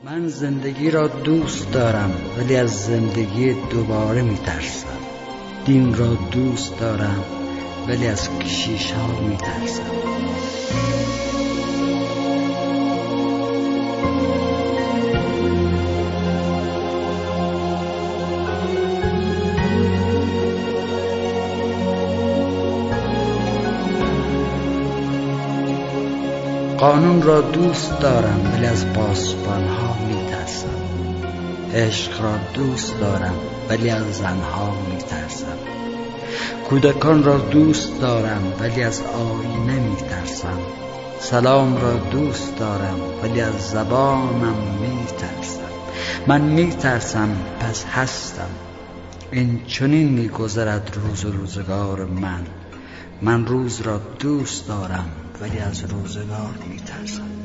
من زندگی را دوست دارم ولی از زندگی دوباره میترسم. دین را دوست دارم ولی از کشیش ها میترسم. قانون را دوست دارم ولی از پاسبان ها میترسم. عشق را دوست دارم ولی از زنها میترسم. کودکان را دوست دارم ولی از آینه میترسم. سلام را دوست دارم ولی از زبانم میترسم. من میترسم پس هستم. این چنین میگذرد روز و روزگار من روز را دوست دارم ولی از روزگار میترسم.